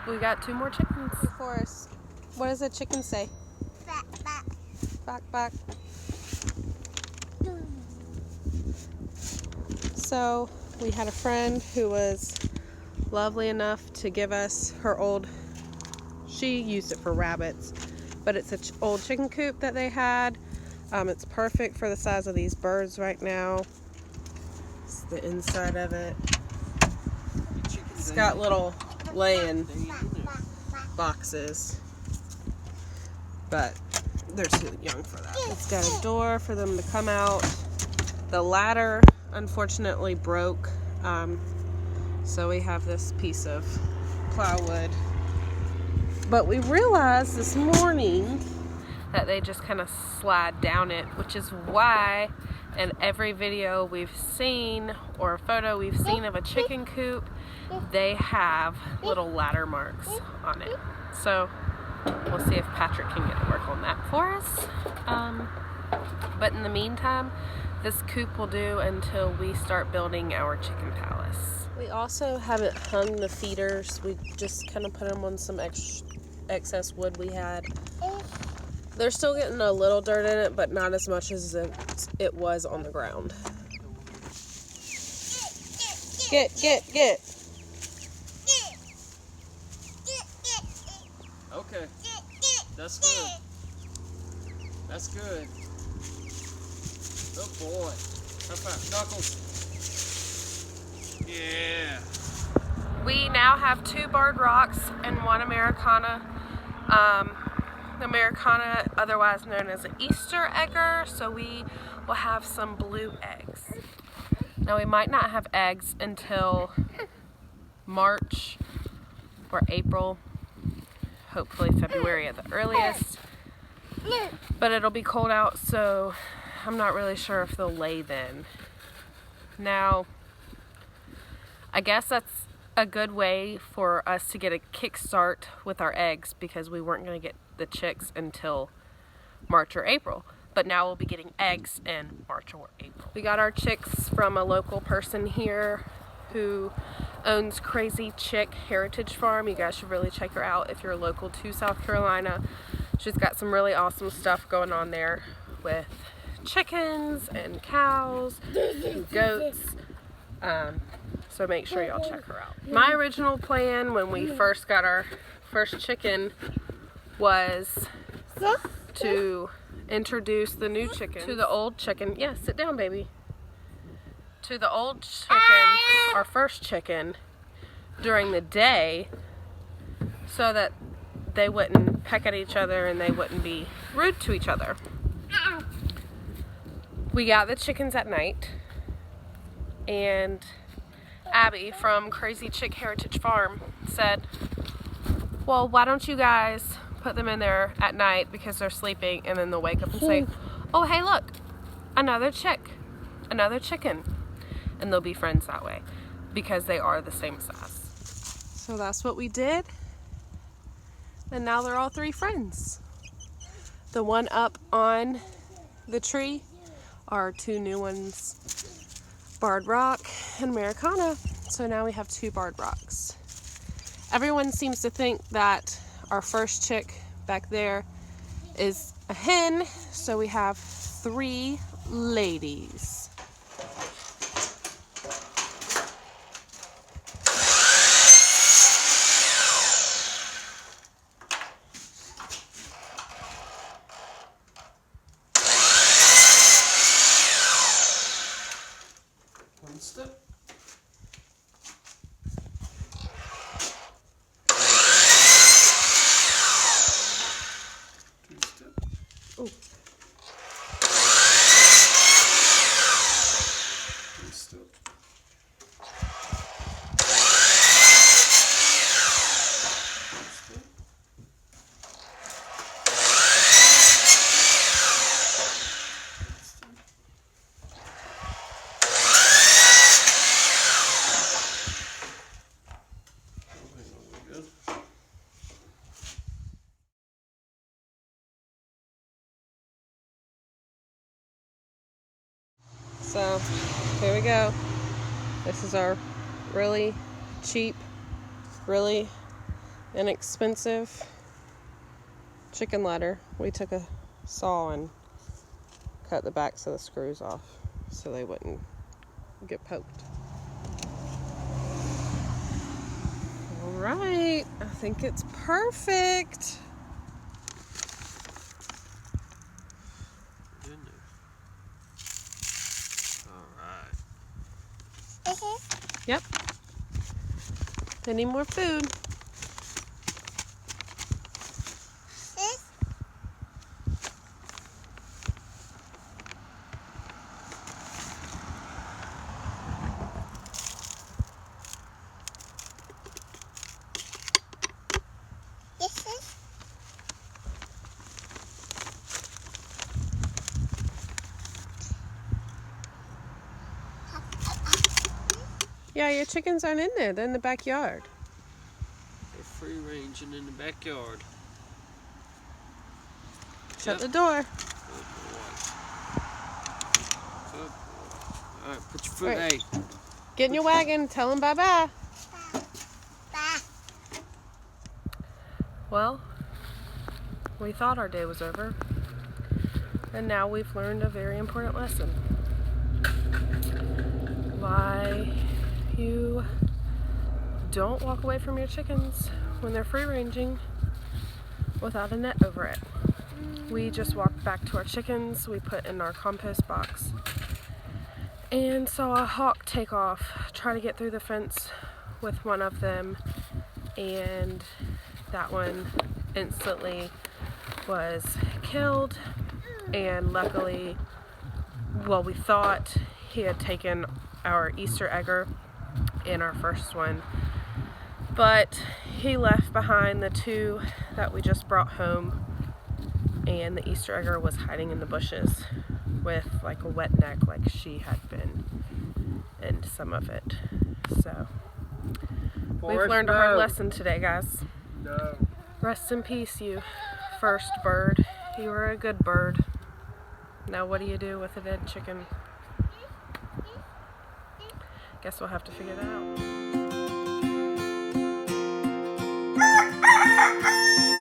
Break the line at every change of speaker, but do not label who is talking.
we got 2 more chickens.
For us. What does a chicken say?
Back, back.
Back, back. So we had a friend who was lovely enough to give us her old, she used it for rabbits, but it's an old chicken coop that they had. It's perfect for the size of these birds right now. It's the inside of it. It's got little laying boxes, but they're too young for that. It's got a door for them to come out. The ladder unfortunately broke, so we have this piece of plywood. But we realized this morning that they just kind of slide down it, which is why in every video we've seen or photo we've seen of a chicken coop, they have little ladder marks on it. So we'll see if Patrick can get to work on that for us. But in the meantime, this coop will do until we start building our chicken palace. We also haven't hung the feeders. We just kind of put them on some excess wood we had. They're still getting a little dirt in it, but not as much as it was on the ground. Get.
Okay. That's good. That's good. Good boy. High five. Knuckles. Yeah.
We now have 2 barred rocks and 1 Americana. Americana, otherwise known as an Easter egger, so we will have some blue eggs. Now we might not have eggs until March or April, hopefully February at the earliest, but it'll be cold out, so I'm not really sure if they'll lay then. Now, I guess that's a good way for us to get a kickstart with our eggs, because we weren't going to get the chicks until March or April, but now we'll be getting eggs in March or April. We got our chicks from a local person here who owns Crazy Chick Heritage Farm. You guys should really check her out if you're local to South Carolina. She's got some really awesome stuff going on there with chickens and cows and goats. So make sure y'all check her out. My original plan when we first got our first chicken was to introduce the new chicken to the old chicken. Yeah, sit down, baby. To the old chicken, our first chicken, during the day, so that they wouldn't peck at each other and they wouldn't be rude to each other. We got the chickens at night, and Abby from Crazy Chick Heritage Farm said, well, why don't you guys put them in there at night because they're sleeping, and then they'll wake up and say, oh, hey, look, another chicken. And they'll be friends that way because they are the same size. So that's what we did. And now they're all 3 friends. The one up on the tree are 2 new ones, Barred Rock and Americana. So now we have 2 barred rocks. Everyone seems to think that our first chick back there is a hen, so we have 3 ladies.
One step.
Oh. So here we go. This is our really cheap, really inexpensive chicken ladder. We took a saw and cut the backs of the screws off so they wouldn't get poked. All right, I think it's perfect. Yep. Any more food? Yeah, your chickens aren't in there. They're in the backyard.
They're free ranging in the backyard.
Shut the door.
Good boy. Good boy. All right, put your foot.
Right.
Hey.
Get in your wagon. Tell them bye-bye.
Well, we thought our day was over, and now we've learned a very important lesson. Why you don't walk away from your chickens when they're free ranging without a net over it. We just walked back to our chickens, we put in our compost box, and saw a hawk take off, try to get through the fence with one of them, and that one instantly was killed. And luckily, well, we thought he had taken our Easter egger and our first one, but he left behind the two that we just brought home, and the Easter egger was hiding in the bushes with like a wet neck like she had been, and some of it. So we've learned a hard lesson today, guys.
No.
Rest in peace, you first bird. You were a good bird. Now what do you do with a dead chicken? Guess we'll have to figure that out.